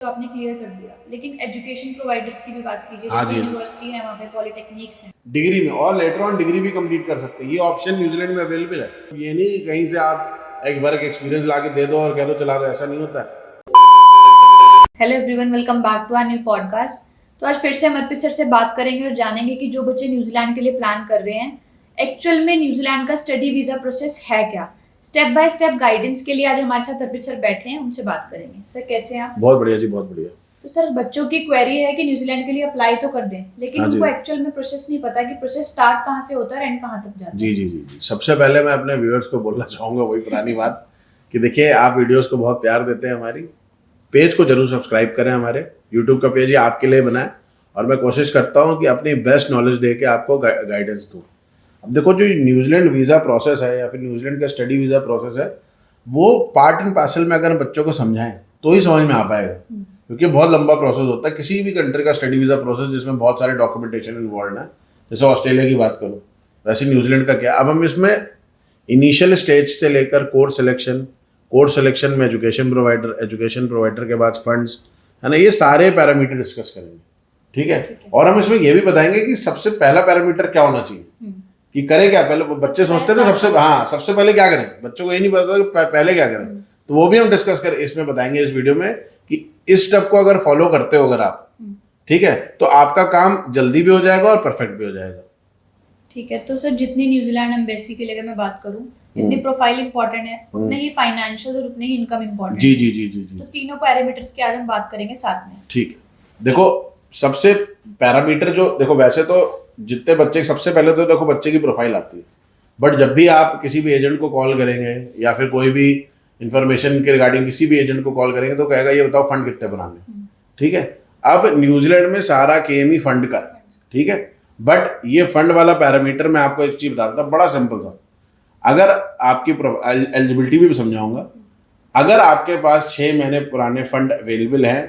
तो आपने क्लियर कर दिया, लेकिन एजुकेशन प्रोवाइडर्स की भी बात कीजिए, हाँ जैसे जी, यूनिवर्सिटी है, वहाँ पे पॉलिटेक्निक्स हैं। डिग्री में और लेटर ऑन डिग्री भी कंप्लीट कर सकते हैं। ये ऑप्शन न्यूजीलैंड में अवेलेबल है। ये नहीं कहीं से आप एक वर्क एक्सपीरियंस ला के दे दो और कह दो चला दो, ऐसा नहीं होता है। Hello everyone, welcome back to our new podcast. तो आज फिर से हम अर्पित सर से बात करेंगे और जानेंगे कि जो बच्चे न्यूजीलैंड के लिए प्लान कर रहे हैं, एक्चुअल में न्यूजीलैंड का स्टडी वीजा प्रोसेस है क्या। स्टेप बाय स्टेप गाइडेंस के लिए आज हमारे साथ अर्पित सर बैठे हैं, उनसे बात करेंगे। सर कैसे हैं आप? बहुत बढ़िया जी, बहुत बढ़िया। तो सर, बच्चों की क्वेरी है कि न्यूजीलैंड के लिए अप्लाई तो कर दें, लेकिन हाँ जी, उनको एक्चुअल में प्रोसेस नहीं पता कि प्रोसेस स्टार्ट कहाँ से होता है, एंड कहाँ तक जाता है। जी जी जी जी। सबसे पहले मैं अपने व्यूअर्स को बोलना चाहूँगा वही पुरानी बात कि देखिए, आप वीडियोस को बहुत प्यार देते हैं, हमारी पेज को जरूर सब्सक्राइब करें। हमारे यूट्यूब का पेज ये आपके लिए बना है और मैं कोशिश करता हूँ कि अपनी बेस्ट नॉलेज दे के आपको गाइडेंस दूँ। अब देखो, जो न्यूजीलैंड वीज़ा प्रोसेस है या फिर न्यूजीलैंड का स्टडी वीज़ा प्रोसेस है, वो पार्ट एंड पार्सल में अगर हम बच्चों को समझाएं तो ही समझ में आ पाएगा, क्योंकि बहुत लंबा प्रोसेस होता है किसी भी कंट्री का स्टडी वीज़ा प्रोसेस, जिसमें बहुत सारे डॉक्यूमेंटेशन इन्वॉल्व है। जैसे ऑस्ट्रेलिया की बात करूँ, वैसे न्यूजीलैंड का क्या। अब हम इसमें इनिशियल स्टेज से लेकर कोर्स सिलेक्शन में एजुकेशन प्रोवाइडर के बाद फंड्स, है ना, ये सारे पैरामीटर डिस्कस करेंगे। ठीक है। और हम इसमें ये भी बताएंगे कि सबसे पहला पैरामीटर क्या होना चाहिए, कि करें क्या। पहले बच्चे सोचते हैं सबसे पहले क्या करें, बच्चों को ये नहीं पता कि पहले क्या करें। तो वो भी हम डिस्कस कर इसमें बताएंगे इस वीडियो में कि इस स्टेप को अगर फॉलो करते हो अगर आप, ठीक है, तो आपका काम जल्दी भी हो जाएगा और परफेक्ट भी हो जाएगा। ठीक है। तो सर, जितनी न्यूजीलैंड एम्बेसी की अगर मैं बात करूं, जितनी प्रोफाइल इंपॉर्टेंट है, उतने ही फाइनेंशियल और उतने ही इनकम इंपॉर्टेंट जी है। जी जी जी जी। तो तीनों पैरामीटर्स की आज हम बात करेंगे साथ में। ठीक है। देखो, सबसे पैरामीटर जो, देखो वैसे तो जितने बच्चे, सबसे पहले तो देखो बच्चे की प्रोफाइल आती है। बट जब भी आप किसी भी एजेंट को कॉल करेंगे या फिर कोई भी इंफॉर्मेशन के रिगार्डिंग किसी भी एजेंट को कॉल करेंगे तो कहेगा ये बताओ फंड कितने बनाने। ठीक है। अब न्यूजीलैंड में सारा गेम ही फंड का है। ठीक है। बट ये फंड वाला पैरामीटर मैं आपको एक चीज बताता हूँ, बड़ा सिंपल था। अगर आपकी एलिजिबिलिटी भी समझाऊंगा, अगर आपके पास 6 महीने पुराने फंड अवेलेबल हैं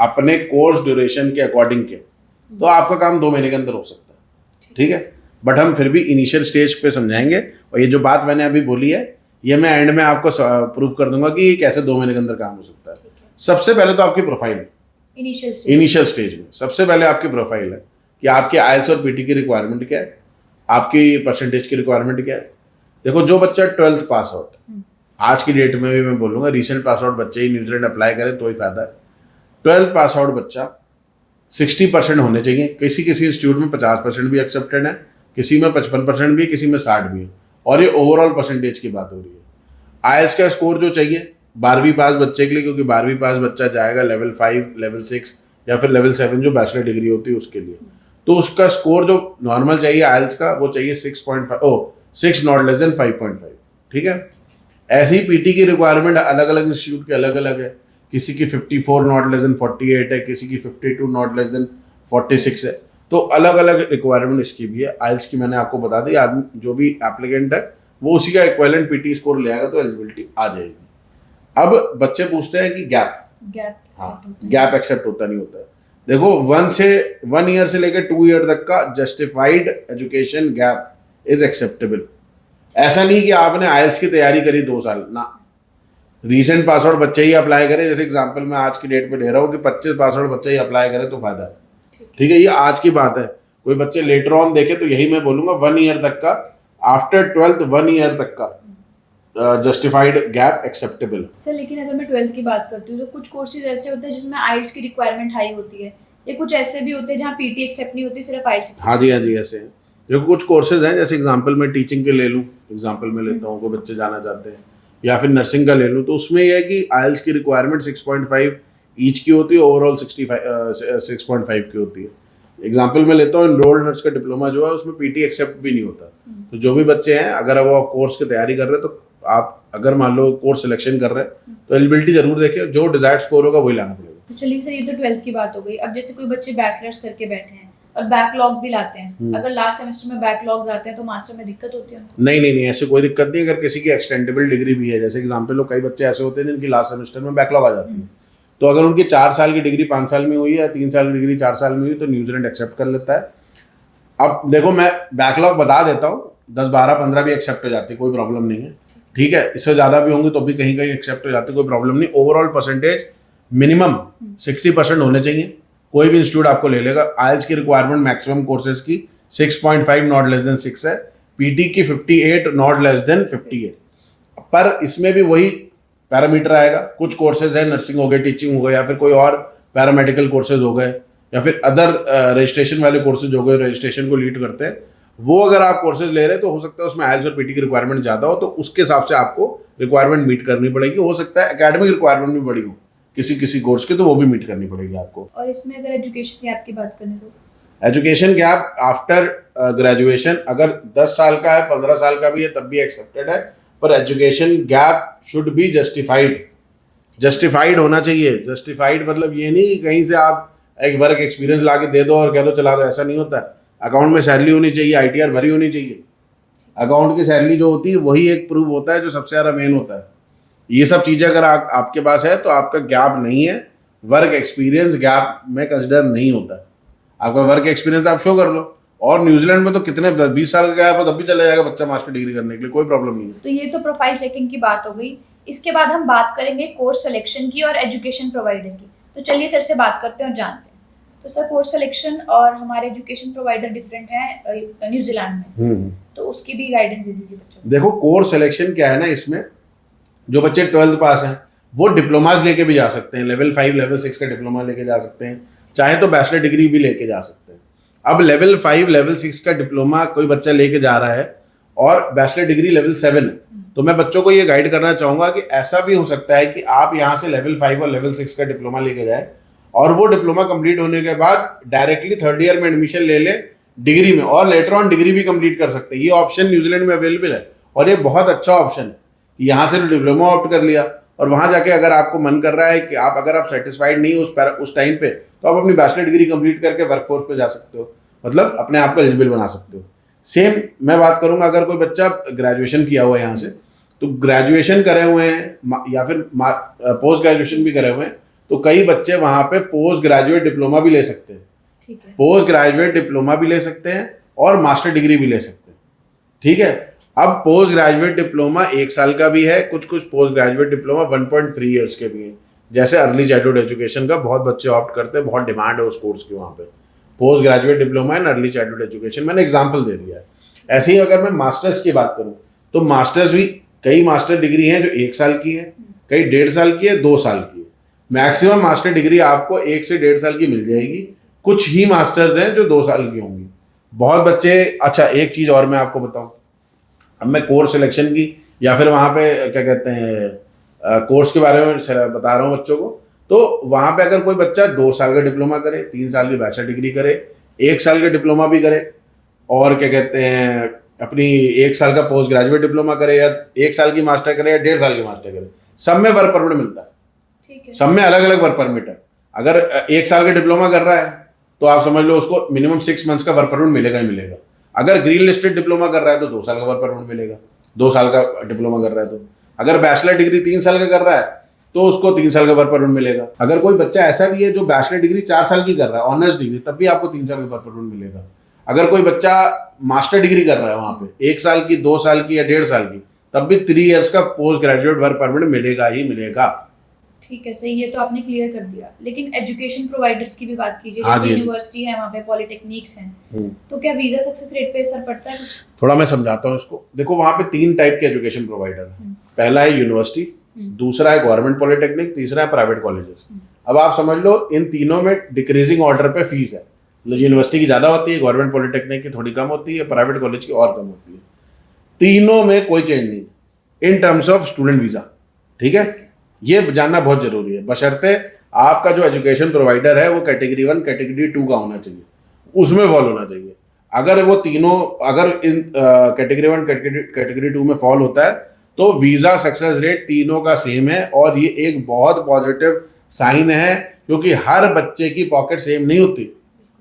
अपने कोर्स ड्यूरेशन के अकॉर्डिंग के, तो आपका काम 2 महीने के अंदर हो सकता है। ठीक है। बट हम फिर भी इनिशियल स्टेज पे समझाएंगे, और ये जो बात मैंने अभी बोली है ये मैं एंड में आपको प्रूफ कर दूंगा कि कैसे 2 महीने के अंदर काम हो सकता है। सबसे पहले तो आपकी प्रोफाइल, इनिशियल स्टेज में सबसे पहले आपकी प्रोफाइल है कि आपके आईएलटीएस और पीटी की रिक्वायरमेंट क्या है, आपकी परसेंटेज की रिक्वायरमेंट क्या है। देखो, जो बच्चा 12th पास आउट, आज की डेट में भी मैं बोलूंगा रिसेंट पास आउट बच्चे ही न्यूजीलैंड अप्लाई करें तो ही फायदा है। 12th पास आउट बच्चा 60% होने चाहिए। किसी किसी इंस्टीट्यूट में 50% भी एक्सेप्टेड है, किसी में 55% भी है, किसी में 60 भी है। और ये ओवरऑल परसेंटेज की बात हो रही है। आईएलटीएस का स्कोर जो चाहिए 12वीं पास बच्चे के लिए, क्योंकि 12वीं पास बच्चा जाएगा लेवल 5, लेवल 6 या फिर लेवल 7 जो बैचलर डिग्री होती है उसके लिए। तो उसका स्कोर जो नॉर्मल चाहिए आईएलटीएस का, वो चाहिए 6 नॉट लेस देन 5.5। ठीक है। ऐसी पीटी की रिक्वायरमेंट अलग अलग इंस्टीट्यूट की अलग अलग है। किसी की 54 नॉट लेस देन 48 है, किसी की 52 नॉट लेस देन 46 है। तो अलग अलग रिक्वायरमेंट इसकी भी है। आईएलटीएस की मैंने आपको बता दी, आदमी जो भी एप्लीकेंट है वो उसी का इक्विवेलेंट पीटी स्कोर ले आएगा तो एलिजिबिलिटी आ जाएगी। अब बच्चे पूछते हैं कि गैप एक्सेप्ट होता नहीं होता है। देखो, 1 ईयर से लेकर 2 ईयर तक का justified education gap is acceptable. ऐसा नहीं कि आपने आईएलटीएस की तैयारी करी 2 साल ना, रीसेंट पास आउट बच्चे ही अप्लाई करें। जैसे एग्जांपल मैं आज की डेट पे दे रहा हूँ कि 25 पास आउट बच्चे ही अप्लाई करें तो फायदा है। ठीक है। ये आज की बात है। कोई बच्चे लेटर ऑन देखे तो यही मैं बोलूंगा 1 ईयर तक का, आफ्टर 12th 1 ईयर तक का जस्टिफाइड गैप एक्सेप्टेबल। सर, लेकिन अगर मैं 12th की बात करती हूँ तो कुछ कोर्सेज ऐसे होते हैं जिसमें आईएलटीएस की रिक्वायरमेंट हाई होती है, या कुछ ऐसे भी होते हैं जहाँ पीटी एक्सेप्ट नहीं होती, सिर्फ आईएलटीएस। हाँ जी, ऐसे हैं। देखो, कुछ कोर्सेज हैं, जैसे एग्जांपल मैं टीचिंग के ले लूँ, एग्जांपल में लेता हूँ, कोई बच्चे जाना चाहते हैं, या फिर नर्सिंग का ले लूँ, तो उसमें यह है कि आईएलटीएस की रिक्वायरमेंट 6.5 ईच की होती है, ओवरऑल 6.5 की होती है। एग्जाम्पल में लेता हूँ, एनरोल्ड नर्स का डिप्लोमा जो है उसमें पीटी एक्सेप्ट भी नहीं होता। तो जो भी बच्चे हैं, अगर वो कोर्स की तैयारी कर रहे हैं, तो आप अगर मान लो कोर्स सिलेक्शन कर रहे हैं तो एलिजिबिलिटी जरूर देखें, जो डिजायर्ड स्कोर होगा वही लाना पड़ेगा। तो चलिए सर, ये तो 12th की बात हो गई। अब जैसे कोई बच्चे बैचलर्स करके बैठे हैं और बैकलॉग्स भी लाते हैं, अगर लास्ट सेमेस्टर में बैकलॉग्स आते हैं तो मास्टर में दिक्कत होती है? नहीं, ऐसे कोई दिक्कत नहीं। अगर किसी की एक्सटेंडेबल डिग्री भी है, जैसे एग्जाम्पल लो, कई बच्चे ऐसे होते हैं जिनकी लास्ट सेमेस्टर में बैकलॉग आ जाती है, तो अगर उनकी 4 साल की डिग्री 5 साल में हुई है, 3 साल की डिग्री 4 साल में हुई, तो न्यूजीलैंड एक्सेप्ट कर लेता है। अब देखो, मैं बैकलॉग बता देता हूँ, 10, 12, 15 भी एक्सेप्ट हो जाती है, कोई प्रॉब्लम नहीं है। ठीक है। इससे ज़्यादा भी होंगे तो भी कहीं कहीं एक्सेप्ट हो जाती है, कोई प्रॉब्लम नहीं। ओवरऑल परसेंटेज मिनिमम 60% होने चाहिए, कोई भी इंस्टीट्यूट आपको ले लेगा। आइल्स की रिक्वायरमेंट मैक्सिमम कोर्सेज की 6.5 नॉट लेस देन 6 है, पीटी की 58 नॉट लेस देन 50 है। पर इसमें भी वही पैरामीटर आएगा, कुछ कोर्सेज है, नर्सिंग हो गए, टीचिंग हो गए, या फिर कोई और पैरामेडिकल कोर्सेज हो गए, या फिर अदर रजिस्ट्रेशन वाले कोर्सेज हो गए, रजिस्ट्रेशन को लीड करते हैं, वो अगर आप कोर्सेज ले रहे हैं तो हो सकता है उसमें आइल्स और पीटी की रिक्वायरमेंट ज़्यादा हो, तो उसके हिसाब से आपको रिक्वायरमेंट मीट करनी पड़ेगी। हो सकता है एकेडमिक रिक्वायरमेंट भी बड़ी हो किसी किसी कोर्स की, तो वो भी मीट करनी पड़ेगी आपको। और इसमें अगर एजुकेशन गैप की बात करें तो एजुकेशन गैप आफ्टर ग्रेजुएशन अगर 10 साल का है, 15 साल का भी है, तब भी एक्सेप्टेड है, पर education gap should be justified होना चाहिए। जस्टिफाइड मतलब ये नहीं कि कहीं से आप एक वर्क एक्सपीरियंस ला के दे दो और कह दो चला दो, ऐसा नहीं होता है। अकाउंट में सैलरी होनी चाहिए, आईटीआर भरी होनी चाहिए। अकाउंट की सैलरी जो होती है वही एक प्रूफ होता है जो सबसे ज़्यादा मेन होता है। ये सब चीज़ें अगर आपके पास है तो आपका गैप नहीं है, वर्क एक्सपीरियंस गैप में कंसिडर नहीं होता है। आपका वर्क एक्सपीरियंस आप शो कर लो, और न्यूजीलैंड में तो कितने 20 साल का गैप हो तब भी चला जाएगा बच्चा मास्टर डिग्री करने के लिए, कोई प्रॉब्लम नहीं है। तो ये तो प्रोफाइल चेकिंग की बात हो गई। इसके बाद हम बात करेंगे कोर्स सिलेक्शन की और एजुकेशन प्रोवाइडर की। तो चलिए सर से बात करते हैं और जानते हैं। तो सर कोर्स सिलेक्शन और हमारे एजुकेशन प्रोवाइडर डिफरेंट है न्यूजीलैंड में, तो उसकी भी गाइडेंस दे दीजिए बच्चों को। देखो कोर्स सिलेक्शन क्या है ना, इसमें जो बच्चे 12th पास हैं वो डिप्लोमाज लेके भी जा सकते हैं, लेवल 5 लेवल 6 का डिप्लोमा लेके जा सकते हैं, चाहे तो बैचलर डिग्री भी लेके जा सकते हैं। अब लेवल 5 लेवल 6 का डिप्लोमा कोई बच्चा लेके जा रहा है और बैचलर डिग्री लेवल 7 है, तो मैं बच्चों को ये गाइड करना चाहूंगा कि ऐसा भी हो सकता है कि आप यहाँ से लेवल 5 और लेवल 6 का डिप्लोमा लेके जाए और वो डिप्लोमा कंप्लीट होने के बाद डायरेक्टली 3rd ईयर में एडमिशन ले ले डिग्री में, और लेटर ऑन डिग्री भी कंप्लीट कर सकते हैं। ये ऑप्शन न्यूजीलैंड में अवेलेबल है और ये बहुत अच्छा ऑप्शन है। यहाँ से डिप्लोमा ऑप्ट कर लिया और वहाँ जाके अगर आपको मन कर रहा है कि अगर आप सेटिस्फाइड नहीं हो उस टाइम पे, तो आप अपनी बैचलर डिग्री कंप्लीट करके वर्कफोर्स पे जा सकते हो, मतलब अपने आप को एलिजिबल बना सकते हो। सेम मैं बात करूंगा, अगर कोई बच्चा ग्रेजुएशन किया हुआ है यहाँ से, तो ग्रेजुएशन करे हुए हैं या फिर पोस्ट ग्रेजुएशन भी करे हुए हैं, तो कई बच्चे वहाँ पे पोस्ट ग्रेजुएट डिप्लोमा भी ले सकते हैं। ठीक है, पोस्ट ग्रेजुएट डिप्लोमा भी ले सकते हैं और मास्टर डिग्री भी ले सकते हैं। ठीक है, अब पोस्ट ग्रेजुएट डिप्लोमा 1 साल का भी है, कुछ पोस्ट ग्रेजुएट डिप्लोमा 1.3 ईयर्स के भी हैं। जैसे अर्ली चाइल्डहुड एजुकेशन का बहुत बच्चे ऑप्ट करते हैं, बहुत डिमांड है उस कोर्स की वहाँ पे, post graduate diploma in early childhood education, मैंने एग्जांपल दे दिया है। ऐसे ही अगर मैं मास्टर्स की बात करूँ तो मास्टर्स भी कई मास्टर डिग्री हैं जो 1 साल की है, कई 1.5 साल की है, 2 साल की है। मैक्सिमम मास्टर डिग्री आपको 1 से 1.5 साल की मिल जाएगी, कुछ ही मास्टर्स हैं जो 2 साल की होंगी। बहुत बच्चे, अच्छा एक चीज़ और मैं आपको बताऊँ, अब मैं कोर्स सिलेक्शन की या फिर वहाँ पे क्या कहते हैं कोर्स के बारे में बता रहा हूँ बच्चों को, तो वहाँ पे अगर कोई बच्चा 2 साल का डिप्लोमा करे, 3 साल की बैचलर डिग्री करे, 1 साल का डिप्लोमा भी करे, और क्या कहते हैं अपनी 1 साल का पोस्ट ग्रेजुएट डिप्लोमा करे, या 1 साल की मास्टर करे, या 1.5 साल की मास्टर करे, सब में वर्क परमिट मिलता है। ठीक है, सब में अलग अलग वर्क परमिट है। अगर 1 साल का डिप्लोमा कर रहा है तो आप समझ लो उसको मिनिमम 6 मंथ्स का वर्क परमिट मिलेगा ही मिलेगा। अगर ग्रीन लिस्टेड डिप्लोमा कर रहा है तो 2 साल का वर्क परमिट मिलेगा, 2 साल का डिप्लोमा कर रहा है तो। अगर बैचलर डिग्री 3 साल का कर रहा है तो उसको 3 साल का वर्क परमिट मिलेगा। अगर कोई बच्चा ऐसा भी है जो बैचलर डिग्री 4 साल की कर रहा है, ऑनर्स डिग्री, तब भी आपको 3 साल का वर्क परमिट मिलेगा। अगर कोई बच्चा मास्टर डिग्री कर रहा है वहाँ पे 1 साल की, 2 साल की या 1.5 साल की, तब भी 3 इयर्स का पोस्ट ग्रेजुएट वर्क परमिट मिलेगा ही मिलेगा। ठीक है, सही, ये तो आपने क्लियर कर दिया। लेकिन एजुकेशन प्रोवाइडर्स की भी बात कीजिए, हाँ जैसे जी। यूनिवर्सिटी है, वहाँ पे पॉलिटेक्निक्स हैं, तो क्या वीजा सक्सेस रेट पे असर पड़ता है? थोड़ा मैं समझाता हूँ इसको। देखो वहाँ पे 3 टाइप के एजुकेशन प्रोवाइडर हैं। पहला है यूनिवर्सिटी, दूसरा है गवर्नमेंट पॉलिटेक्निक, तीसरा है प्राइवेट कॉलेजेस। अब आप समझ लो इन तीनों में डिक्रीजिंग ऑर्डर पे फीस है। यूनिवर्सिटी की ज़्यादा होती है, गवर्नमेंट पॉलिटेक्निक की थोड़ी कम होती है, प्राइवेट कॉलेज की और कम होती है। तीनों में कोई चेंज नहीं in terms of student visa. ठीक है, ये जानना बहुत जरूरी है, बशर्ते आपका जो एजुकेशन प्रोवाइडर है वो कैटेगरी 1 कैटेगरी 2 का होना चाहिए, उसमें फॉल होना चाहिए। अगर वो तीनों अगर इन कैटेगरी 1 कैटेगरी 2 में फॉल होता है तो वीज़ा सक्सेस रेट तीनों का सेम है, और ये एक बहुत पॉजिटिव साइन है, क्योंकि हर बच्चे की पॉकेट सेम नहीं होती,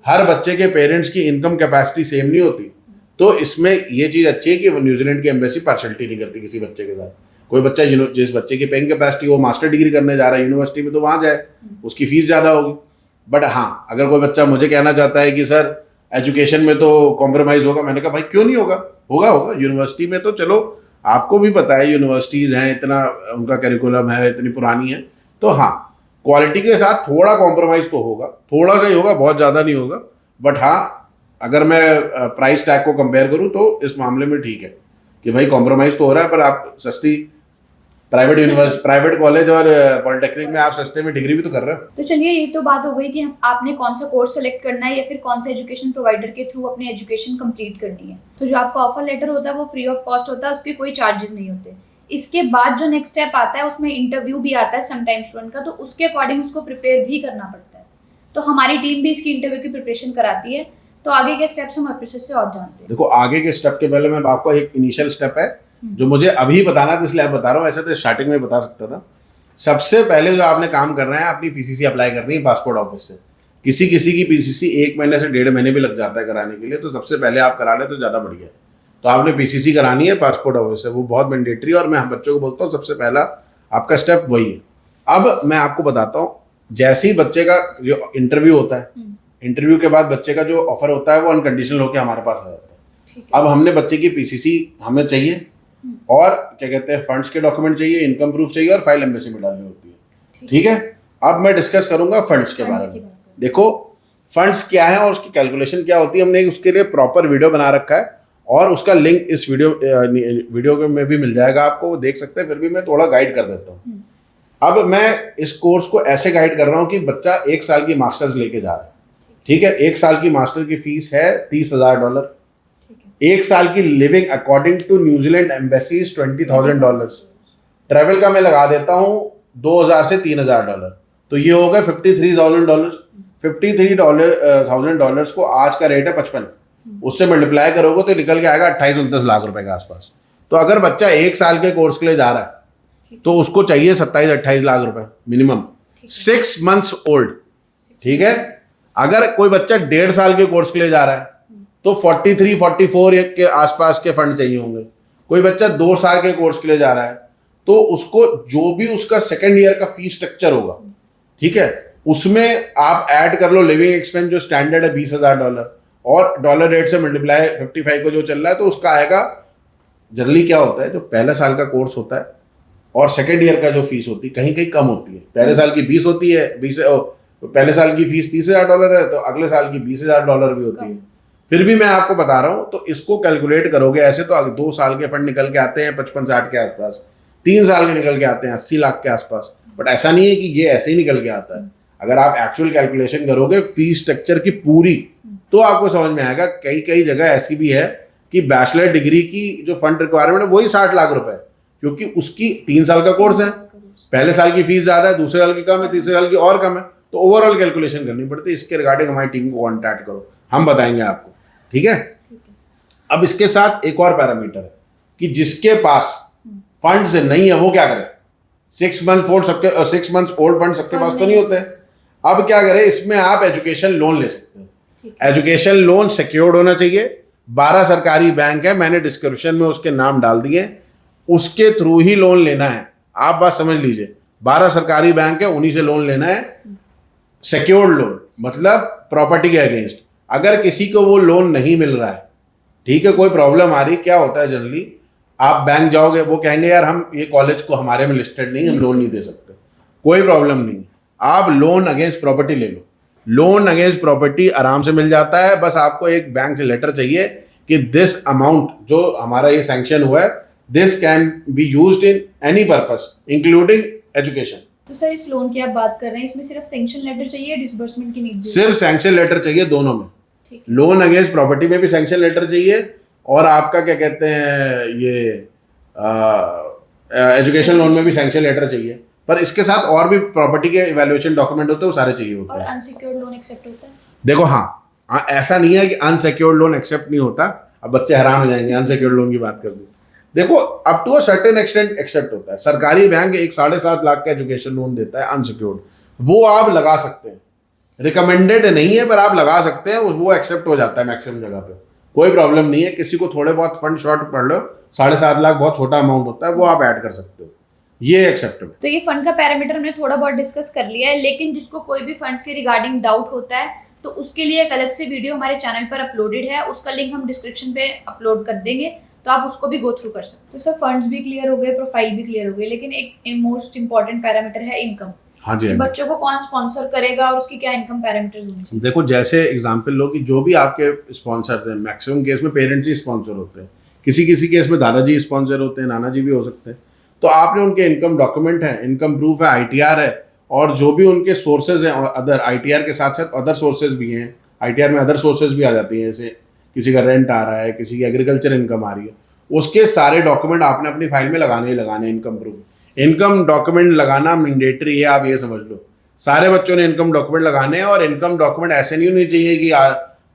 हर बच्चे के पेरेंट्स की इनकम कैपेसिटी सेम नहीं होती। तो इसमें ये चीज़ अच्छी है कि न्यूजीलैंड की एम्बेसी पार्शलिटी नहीं करती किसी बच्चे के साथ। कोई बच्चा जिस बच्चे की पेइंग कैपेसिटी वो मास्टर डिग्री करने जा रहा है यूनिवर्सिटी में, तो वहाँ जाए, उसकी फीस ज़्यादा होगी। बट हाँ, अगर कोई बच्चा मुझे कहना चाहता है कि सर एजुकेशन में तो कॉम्प्रोमाइज़ होगा, मैंने कहा भाई क्यों नहीं होगा, होगा यूनिवर्सिटी में तो चलो आपको भी पता है यूनिवर्सिटीज़ हैं, इतना उनका करिकुलम है, इतनी पुरानी है, तो हाँ क्वालिटी के साथ थोड़ा कॉम्प्रोमाइज तो होगा, थोड़ा सा ही होगा, बहुत ज़्यादा नहीं होगा, बट हाँ अगर मैं प्राइस टैग को कंपेयर करूँ तो इस मामले में ठीक है कि भाई कॉम्प्रोमाइज तो हो रहा है, पर आप सस्ती प्राइवेट यूनिवर्सिटी, प्राइवेट कॉलेज और पॉलिटेक्निक में आप सस्ते में डिग्री भी तो कर रहे हो। तो चलिए ये तो बात हो गई कि आपने कौन सा कोर्स सेलेक्ट करना है या फिर कौन सा एजुकेशन प्रोवाइडर के थ्रू अपनी एजुकेशन कंप्लीट करनी है। तो जो आपका ऑफर लेटर होता है वो फ्री ऑफ कॉस्ट होता है, उसके कोई चार्जेस नहीं होते। इसके बाद जो नेक्स्ट स्टेप आता है उसमें इंटरव्यू भी आता है समटाइम स्टूडेंट का, तो उसके अकॉर्डिंग उसको प्रिपेयर भी करना पड़ता है। तो हमारी टीम भी इसकी इंटरव्यू की प्रिपरेशन कराती है। तो आगे के स्टेप्स हम अर्पित से और जानते हैं। देखो आगे के स्टेप के पहले मैं आपको एक इनिशियल स्टेप है जो मुझे अभी बताना था, इसलिए आप बता रहा हूँ, ऐसे तो स्टार्टिंग में बता सकता था। सबसे पहले जो आपने काम करना है, अपनी पीसीसी अप्लाई करनी है पासपोर्ट ऑफिस से। किसी किसी की पीसीसी 1 महीने से 1.5 महीने भी लग जाता है कराने के लिए, तो सबसे पहले आप करा ले तो ज़्यादा बढ़िया है। तो आपने पीसीसी करानी है पासपोर्ट ऑफिस से, वो बहुत मैंडेटरी, और मैं हम बच्चों को बोलता हूँ सबसे पहला आपका स्टेप वही है। अब मैं आपको बताता हूँ, जैसे ही बच्चे का जो इंटरव्यू होता है, इंटरव्यू के बाद बच्चे का जो ऑफर होता है वो अनकंडीशनल होकर हमारे पास आ जाता है। अब हमने बच्चे की पीसीसी हमें चाहिए, और क्या कहते हैं फंड्स के डॉक्यूमेंट चाहिए, इनकम प्रूफ चाहिए, और फाइल एम्बेसी में डालनी होती है। ठीक है, अब मैं डिस्कस करूंगा फंड्स के बारे में। देखो फंड्स क्या है और उसकी कैलकुलेशन क्या होती है, हमने उसके लिए प्रॉपर वीडियो बना रखा है, और उसका लिंक इस वीडियो में भी मिल जाएगा आपको, वो देख सकते हैं। फिर भी मैं थोड़ा गाइड कर देता हूँ। अब मैं इस कोर्स को ऐसे गाइड कर रहा हूँ कि बच्चा 1 साल की मास्टर्स लेके जा रहा है। ठीक है, 1 साल की मास्टर की फीस है $30,000। 1 साल की living according to New Zealand embassies $20,000। Travel का मैं लगा देता हूँ $2,000 से $3,000, तो ये हो गए $53,000। $53,000 को आज का रेट है 55, उससे मल्टीप्लाई करोगे तो निकल के आएगा 28-29 लाख रुपए के आसपास। तो अगर बच्चा 1 साल के कोर्स के लिए जा रहा है तो उसको चाहिए 27-28 लाख रुपए मिनिमम, 6 months ओल्ड। ठीक है, अगर कोई बच्चा 1.5 साल के कोर्स के लिए जा रहा है तो 43-44 के आसपास के फंड चाहिए होंगे। कोई बच्चा 2 साल के कोर्स के लिए जा रहा है तो उसको जो भी उसका सेकेंड ईयर का फीस स्ट्रक्चर होगा, ठीक है, उसमें आप ऐड कर लो लिविंग एक्सपेंस जो स्टैंडर्ड है $20,000, और डॉलर रेट से मल्टीप्लाई 55 को जो चल रहा है तो उसका आएगा। जनरली क्या होता है, जो पहला साल का कोर्स होता है और सेकेंड ईयर का जो फीस होती है कहीं कहीं कम होती है। पहले साल की 20 होती है, पहले साल की फीस $30,000 है तो अगले साल की $20,000 भी होती है। फिर भी मैं आपको बता रहा हूं, तो इसको कैलकुलेट करोगे ऐसे तो 2 साल के फंड निकल के आते हैं 55-60 के आसपास, 3 साल के निकल के आते हैं 80 लाख के आसपास। बट ऐसा नहीं है कि ये ऐसे ही निकल के आता है। अगर आप एक्चुअल कैलकुलेशन करोगे फीस स्ट्रक्चर की पूरी, तो आपको समझ में आएगा। कई कई जगह ऐसी भी है कि बैचलर डिग्री की जो फंड रिक्वायरमेंट है वही 60 लाख रुपए है, क्योंकि उसकी 3 साल का कोर्स है, पहले साल की फीस ज्यादा है, दूसरे साल की कम है, तीसरे साल की और कम है, तो ओवरऑल कैलकुलेशन करनी पड़ती है। इसके रिगार्डिंग हमारी टीम को कॉन्टैक्ट करो, हम बताएंगे आपको। ठीक है, अब इसके साथ एक और पैरामीटर है कि जिसके पास फंड्स नहीं है वो क्या करे। 6 months ओल्ड फंड सबके पास तो नहीं होते हैं। अब क्या करें, इसमें आप एजुकेशन लोन ले सकते हैं। एजुकेशन लोन सिक्योर्ड होना चाहिए। 12 सरकारी बैंक है, मैंने डिस्क्रिप्शन में उसके नाम डाल दिए, उसके थ्रू ही लोन लेना है। आप बात समझ लीजिए, 12 सरकारी बैंक है, उन्हीं से लोन लेना है। सिक्योर्ड लोन मतलब प्रॉपर्टी के अगेंस्ट। अगर किसी को वो लोन नहीं मिल रहा है, ठीक है, कोई प्रॉब्लम आ रही, क्या होता है जनरली आप बैंक जाओगे, वो कहेंगे यार हम ये कॉलेज को हमारे में लिस्टेड नहीं, हम लोन नहीं दे सकते। कोई प्रॉब्लम नहीं, आप लोन अगेंस्ट प्रॉपर्टी ले लो। लोन अगेंस्ट प्रॉपर्टी आराम से मिल जाता है। बस आपको एक बैंक से लेटर चाहिए कि दिस अमाउंट जो हमारा ये सैंक्शन हुआ है, this can be used in any purpose including education. तो सर इस लोन की आप बात कर रहे हैं, इसमें सिर्फ सैंक्शन लेटर चाहिए, डिसबर्समेंट की नीड? सिर्फ सैंक्शन लेटर चाहिए, दोनों में। लोन अगेंस्ट प्रॉपर्टी में भी सैंक्शन लेटर चाहिए, और आपका क्या कहते हैं ये एजुकेशन लोन में भी सैंक्शन लेटर चाहिए। पर इसके साथ और भी प्रॉपर्टी के इवैल्यूएशन डॉक्यूमेंट होते हैं, वो सारे चाहिए होते हैं। और अनसिक्योर्ड लोन एक्सेप्ट होता है? देखो हाँ, ऐसा नहीं है कि अनसिक्योर्ड लोन एक्सेप्ट नहीं होता। अब बच्चे हैरान हो जाएंगे अनसिक्योर्ड लोन की बात कर दी। देखो up to a certain extent except होता है। सरकारी बैंक 7.5 लाख का एजुकेशन लोन देता है अनसिक्योर्ड, वो आप लगा सकते हैं। रिकमेंडेड नहीं है पर आप लगा सकते हैं, वो एक्सेप्ट हो जाता है मैक्सिमम जगह पे, कोई प्रॉब्लम नहीं है। किसी को थोड़े बहुत फंड शॉर्ट पड़ लो, 7.5 लाख बहुत छोटा अमाउंट होता है, वो आप ऐड कर सकते हो, ये एक्सेप्टेबल। तो ये फंड का पैरामीटर हमने थोड़ा बहुत डिस्कस कर लिया है, लेकिन जिसको कोई भी फंड्स के रिगार्डिंग डाउट होता है तो उसके लिए एक अलग से वीडियो हमारे चैनल पर अपलोडेड है, उसका लिंक हम डिस्क्रिप्शन पे अपलोड कर देंगे, तो आप उसको भी गो थ्रू कर सकते हो। तो सर फंड्स भी क्लियर हो गए, प्रोफाइल भी क्लियर हो गई, लेकिन एक मोस्ट इंपॉर्टेंट पैरामीटर है इनकम। हाँ जी, कि हाँ जी। बच्चों को कौन स्पॉन्सर करेगा और उसकी क्या इनकम पैरामीटर्स होंगे? देखो जैसे एग्जांपल लो कि जो भी आपके स्पॉन्सर हैं, मैक्सिमम केस में पेरेंट्स ही स्पॉन्सर होते हैं, किसी किसी केस में दादाजी स्पॉन्सर होते हैं, नाना जी भी हो सकते हैं। तो आपने उनके इनकम डॉक्यूमेंट है, इनकम प्रूफ है, आईटीआर है, और जो भी उनके सोर्सेज हैं, और अदर आईटीआर के साथ साथ अदर सोर्सेज भी हैं, आईटीआर में अदर सोर्सेज भी आ जाती हैं, जैसे किसी का रेंट आ रहा है, किसी की एग्रीकल्चर इनकम आ रही है, उसके सारे डॉक्यूमेंट आपने अपनी फाइल में लगाने ही लगाने। इनकम प्रूफ, इनकम डॉक्यूमेंट लगाना मैंडेटरी है, आप ये समझ लो। सारे बच्चों ने इनकम डॉक्यूमेंट लगाने हैं, और इनकम डॉक्यूमेंट ऐसे नहीं होनी चाहिए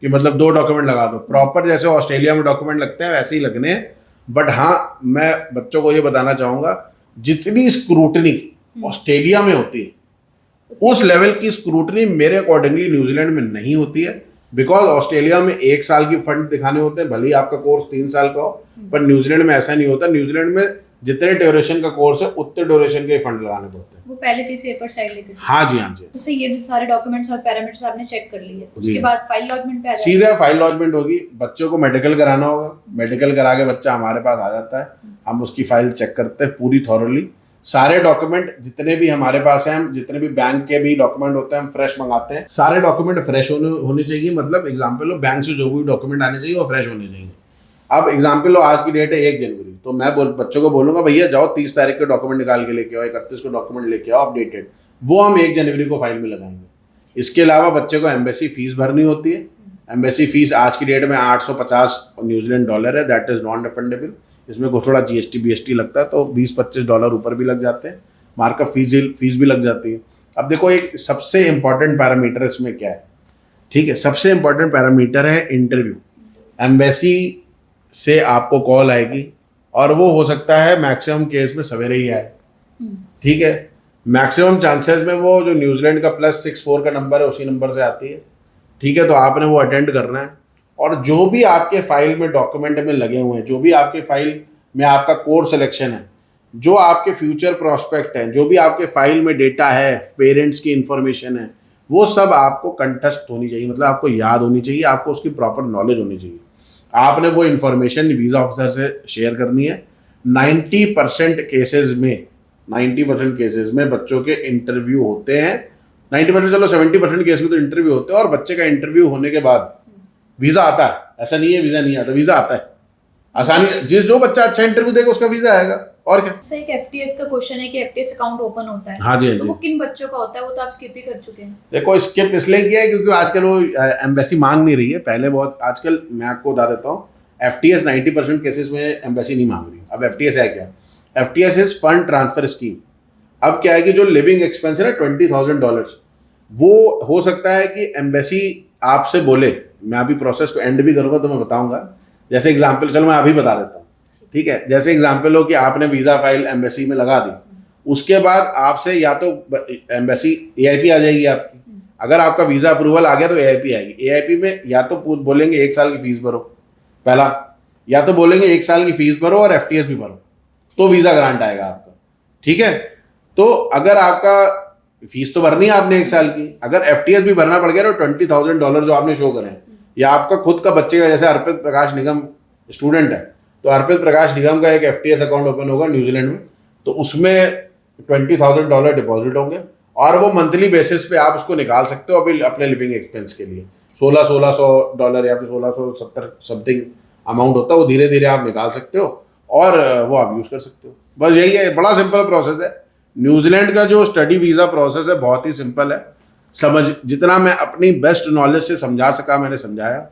कि मतलब 2 डॉक्यूमेंट लगा दो। प्रॉपर जैसे ऑस्ट्रेलिया में डॉक्यूमेंट लगते हैं वैसे ही लगने हैं। बट हाँ, मैं बच्चों को ये बताना चाहूंगा, जितनी स्क्रूटनी ऑस्ट्रेलिया में होती है उस लेवल की स्क्रूटनी मेरे अकॉर्डिंगली न्यूजीलैंड में नहीं होती है। बिकॉज ऑस्ट्रेलिया में 1 साल की फंड दिखाने होते हैं, भले ही आपका कोर्स 3 साल का हो, पर न्यूजीलैंड में ऐसा नहीं होता। न्यूजीलैंड में जितने ड्यूरेशन का कोर्स है उतने ड्यूरेशन के फंड लगाने पड़ते हैं। वो पहले से सेफर साइड लेके चलते हैं। हाँ जी, हाँ जी। तो ये सारे डॉक्यूमेंट्स और पैरामीटर्स आपने चेक कर लिए, उसके जी। बाद फाइल लॉजमेंट पे आ जाएगा। सीधे फाइल लॉजमेंट होगी, बच्चों को मेडिकल कराना होगा, मेडिकल करा के बच्चा हमारे पास आ जाता है, हम उसकी फाइल चेक करते हैं पूरी थॉरली। सारे डॉक्यूमेंट जितने भी हमारे पास हैं, हम जितने भी बैंक के भी डॉक्यूमेंट होते हैं हम फ्रेश मंगाते हैं। सारे डॉक्यूमेंट फ्रेश होने चाहिए, मतलब एग्जाम्पल लो बैंक से जो भी डॉक्यूमेंट आने चाहिए वो फ्रेश होने चाहिए। अब एग्जाम्पल लो, आज की डेट है 1 जनवरी, तो मैं बच्चों को बोलूंगा भैया जाओ 30 तारीख के डॉक्यूमेंट निकाल के लेके आओ, 31 को डॉक्यूमेंट लेके आओ अपडेटेड, वो हम 1 जनवरी को फाइल में लगाएंगे। इसके अलावा बच्चे को एम्बेसी फीस भरनी होती है। एम्बेसी फीस आज की डेट में 850 न्यूजीलैंड डॉलर है, दैट इज नॉन रिफंडेबल। इसमें को थोड़ा जीएसटी बीएसटी लगता है, तो 20-25 डॉलर ऊपर भी लग जाते हैं, मार्कअप फीस भी लग जाती है। अब देखो एक सबसे इंपॉर्टेंट पैरामीटर इसमें क्या है, ठीक है, सबसे इंपॉर्टेंट पैरामीटर है इंटरव्यू। एम्बेसी से आपको कॉल आएगी, और वो हो सकता है मैक्सिमम केस में सवेरे ही आए, ठीक है। मैक्सिमम चांसेस में वो जो न्यूजीलैंड का +64 का नंबर है उसी नंबर से आती है, ठीक है। तो आपने वो अटेंड करना है, और जो भी आपके फाइल में डॉक्यूमेंट में लगे हुए हैं, जो भी आपके फाइल में आपका कोर्स सिलेक्शन है, जो आपके फ्यूचर प्रोस्पेक्ट है, जो भी आपके फाइल में डेटा है, पेरेंट्स की इंफॉर्मेशन है, वो सब आपको कंठस्थ होनी चाहिए, मतलब आपको याद होनी चाहिए, आपको उसकी प्रॉपर नॉलेज होनी चाहिए। आपने वो इन्फॉर्मेशन वीज़ा ऑफिसर से शेयर करनी है। 90% केसेस में बच्चों के इंटरव्यू होते हैं। 90% चलो 70% केस में तो इंटरव्यू होते हैं, और बच्चे का इंटरव्यू होने के बाद वीज़ा आता है। ऐसा नहीं है वीज़ा नहीं आता, वीज़ा आता है आसानी। जो बच्चा अच्छा इंटरव्यू देगा उसका वीज़ा आएगा, और क्या। सर एक एफटीएस का क्वेश्चन है कि एफटीएस अकाउंट ओपन होता है, हाँ जी, हाँ तो जी। वो किन बच्चों का होता है? वो तो आप स्किप ही कर चुके हैं। देखो स्किप इसलिए किया है क्योंकि आजकल वो एम्बेसी मांग नहीं रही है, पहले बहुत। आजकल मैं आपको बता देता हूँ, एफटीएस 90% केसेस में एम्बेसी नहीं मांग रही। अब एफटीएस है क्या? FTS is fund transfer scheme. अब क्या है कि जो लिविंग एक्सपेंस है ना $20,000, वो हो सकता है कि एम्बेसी आपसे बोले, मैं अभी प्रोसेस को एंड भी करूँगा तो मैं बताऊंगा। जैसे एग्जाम्पल, चलो मैं अभी बता देता हूँ, ठीक है। जैसे एग्जाम्पल हो कि आपने वीज़ा फाइल एम्बेसी में लगा दी, उसके बाद आपसे या तो एम्बेसी एआईपी आ जाएगी आपकी। अगर आपका वीज़ा अप्रूवल आ गया तो एआईपी आएगी। एआईपी में या तो बोलेंगे 1 साल की फीस भरो पहला, या तो बोलेंगे 1 साल की फीस भरो और एफटीएस भी भरो, तो वीज़ा ग्रांट आएगा आपका, ठीक है। तो अगर आपका फीस तो भरनी है आपने 1 साल की, अगर एफटीएस भी भरना पड़ गया तो $20,000 जो आपने शो करें, या आपका खुद का बच्चे का, जैसे अर्पित प्रकाश निगम स्टूडेंट है, तो अर्पित प्रकाश निगम का एक एफटीएस अकाउंट ओपन होगा न्यूजीलैंड में, तो उसमें $20,000 डिपॉजिट होंगे, और वो मंथली बेसिस पे आप उसको निकाल सकते हो अभी अपने लिविंग एक्सपेंस के लिए। $1,600 या फिर 1,670 समथिंग अमाउंट होता है, वो धीरे धीरे आप निकाल सकते हो, और वो आप यूज़ कर सकते हो। बस यही है, बड़ा सिंपल प्रोसेस है। न्यूजीलैंड का जो स्टडी वीज़ा प्रोसेस है बहुत ही सिंपल है। जितना मैं अपनी बेस्ट नॉलेज से समझा सका मैंने समझाया।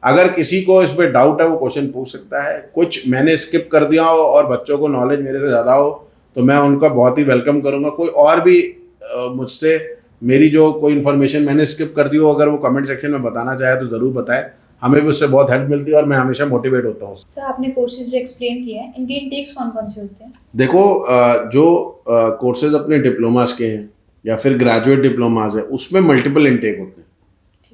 अगर किसी को इस पर डाउट है वो क्वेश्चन पूछ सकता है। कुछ मैंने स्किप कर दिया हो और बच्चों को नॉलेज मेरे से ज़्यादा हो तो मैं उनका बहुत ही वेलकम करूँगा। कोई और भी मुझसे मेरी जो कोई इन्फॉर्मेशन मैंने स्किप कर दी हो, अगर वो कमेंट सेक्शन में बताना चाहे तो ज़रूर बताएं, हमें भी उससे बहुत हेल्प मिलती है और मैं हमेशा मोटिवेट होता हूँ। सर आपने कोर्सेज जो एक्सप्लेन किए हैं, इनके इंटेक्स कौन कौन से होते हैं? देखो जो कोर्सेज अपने डिप्लोमास के हैं या फिर ग्रेजुएट डिप्लोमास है, उसमें मल्टीपल इंटेक होते हैं।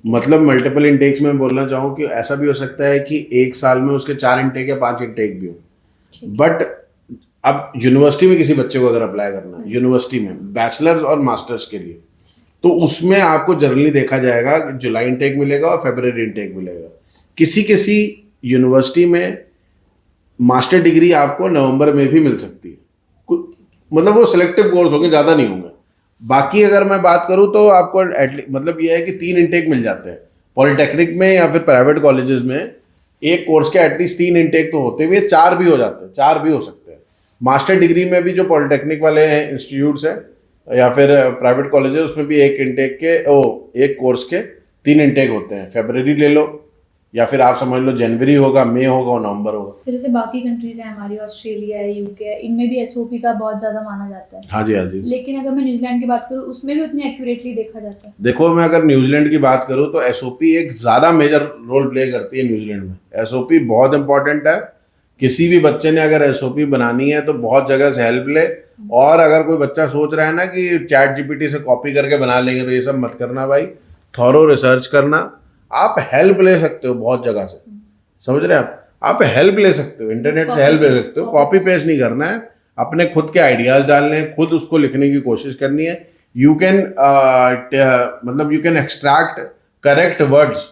मतलब मल्टीपल इंटेक्स में बोलना चाहूँ कि ऐसा भी हो सकता है कि 1 साल में उसके 4 इंटेक या 5 इंटेक भी हो। बट अब यूनिवर्सिटी में किसी बच्चे को अगर अप्लाई करना है, यूनिवर्सिटी में बैचलर्स और मास्टर्स के लिए, तो उसमें आपको जनरली देखा जाएगा कि जुलाई इंटेक मिलेगा और फरवरी इंटेक मिलेगा। किसी यूनिवर्सिटी में मास्टर डिग्री आपको नवंबर में भी मिल सकती है। मतलब वो सिलेक्टिव कोर्स होंगे, ज़्यादा नहीं होंगे। बाकी अगर मैं बात करूं तो आपको मतलब ये है कि 3 इनटेक मिल जाते हैं पॉलिटेक्निक में या फिर प्राइवेट कॉलेजेस में। एक कोर्स के एटलीस्ट 3 इनटेक तो होते हुए 4 भी हो जाते हैं, 4 भी हो सकते हैं। मास्टर डिग्री में भी जो पॉलिटेक्निक वाले हैं इंस्टीट्यूट्स हैं या फिर प्राइवेट कॉलेजेस, उसमें भी एक कोर्स के 3 इनटेक होते हैं। फरवरी ले लो या फिर आप समझ लो जनवरी होगा, मई होगा और नवंबर होगा। तो जैसे बाकी कंट्रीज हैं हमारी, ऑस्ट्रेलिया है, यूके है, इनमें भी एसओपी का बहुत ज्यादा माना जाता है। हाँ जी, हाँ जी। लेकिन अगर मैं न्यूजीलैंड की बात करूँ उसमें भी उतनी एक्यूरेटली देखा जाता है। देखो, मैं अगर न्यूजीलैंड की बात करूं तो एसओपी एक ज़्यादा मेजर रोल प्ले करती है न्यूजीलैंड में। एसओपी बहुत इंपॉर्टेंट है। किसी भी बच्चे ने अगर एसओपी बनानी है तो बहुत जगह से हेल्प ले। और अगर कोई बच्चा सोच रहा है ना कि चैट जीपीटी से कॉपी करके बना लेंगे, तो ये सब मत करना भाई। थॉरो रिसर्च करना, आप हेल्प ले सकते हो बहुत जगह से, समझ रहे हैं आप हेल्प ले सकते हो, इंटरनेट से हेल्प ले सकते हो। कॉपी पेस्ट नहीं करना है, अपने खुद के आइडियाज डालने हैं, खुद उसको लिखने की कोशिश करनी है। यू कैन मतलब you can extract correct words,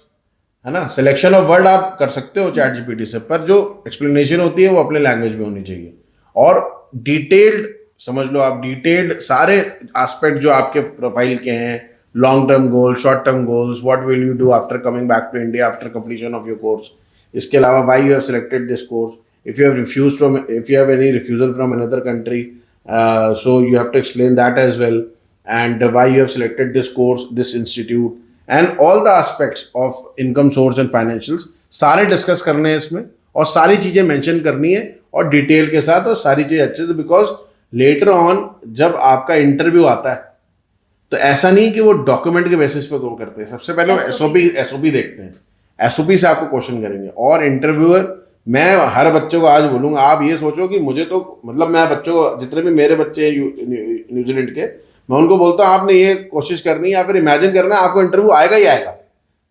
है ना। सिलेक्शन ऑफ वर्ड आप कर सकते हो चैट जीपीटी से, पर जो एक्सप्लेनेशन होती है वो अपने लैंग्वेज में होनी चाहिए। और डिटेल्ड समझ लो आप, डिटेल्ड सारे एस्पेक्ट जो आपके प्रोफाइल के हैं, long term goals, short term goals, what will you do after coming back to India after completion of your course. इसके अलावा why you have selected this course, if you have any refusal from another country, so you have to explain that as well, and why you have selected this course, this institute, and all the aspects of income source and financials सारे discuss करने हैं इसमें, और सारी चीजें mention करनी है और डिटेल के साथ, और सारी चीजें अच्छे से। बिकॉज लेटर ऑन जब आपका इंटरव्यू आता है तो ऐसा नहीं कि वो डॉक्यूमेंट के बेसिस पे वो करते हैं। सबसे पहले एसओपी देखते हैं, एसओपी से आपको क्वेश्चन करेंगे। और इंटरव्यूअर, मैं हर बच्चों को आज बोलूंगा, आप ये सोचो कि मुझे तो मतलब मैं बच्चों को, जितने भी मेरे बच्चे हैं न्यूजीलैंड के, मैं उनको बोलता हूँ आपने ये कोशिश करनी है या फिर इमेजिन करना है आपको इंटरव्यू आएगा ही आएगा,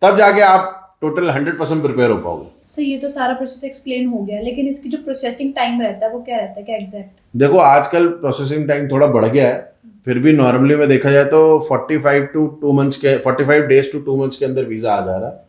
तब जाके आप टोटल 100% प्रिपेयर हो पाओगे। सो ये तो सारा प्रोसेस एक्सप्लेन हो गया, लेकिन इसकी जो प्रोसेसिंग टाइम रहता है वो क्या रहता है, क्या एग्जैक्ट? देखो, आजकल प्रोसेसिंग टाइम थोड़ा बढ़ गया है, फिर भी नॉर्मली में देखा जाए तो 45 डेज टू 2 मंथ्स के अंदर वीजा आ जा रहा है।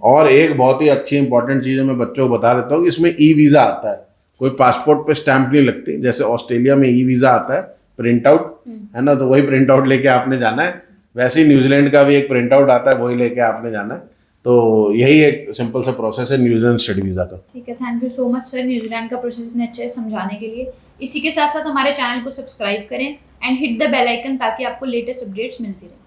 और एक बहुत ही अच्छी इंपॉर्टेंट चीज़ मैं बच्चों को बता देता हूँ कि इसमें ई वीज़ा आता है, कोई पासपोर्ट पे स्टैंप नहीं लगती। जैसे ऑस्ट्रेलिया में ई वीज़ा आता है प्रिंट आउट, है ना, तो वही प्रिंट आउट लेके आपने जाना है। वैसे ही न्यूजीलैंड का भी एक प्रिंट आउट आता है, वही लेके आपने जाना है। तो यही एक सिंपल सा प्रोसेस है न्यूजीलैंड स्टडी वीज़ा का। ठीक है, thank you so much sir New Zealand का प्रोसेस इतने अच्छे से समझाने के लिए। इसी के साथ साथ हमारे चैनल को सब्सक्राइब करें and hit the bell icon ताकि आपको लेटेस्ट अपडेट्स मिलती रहे।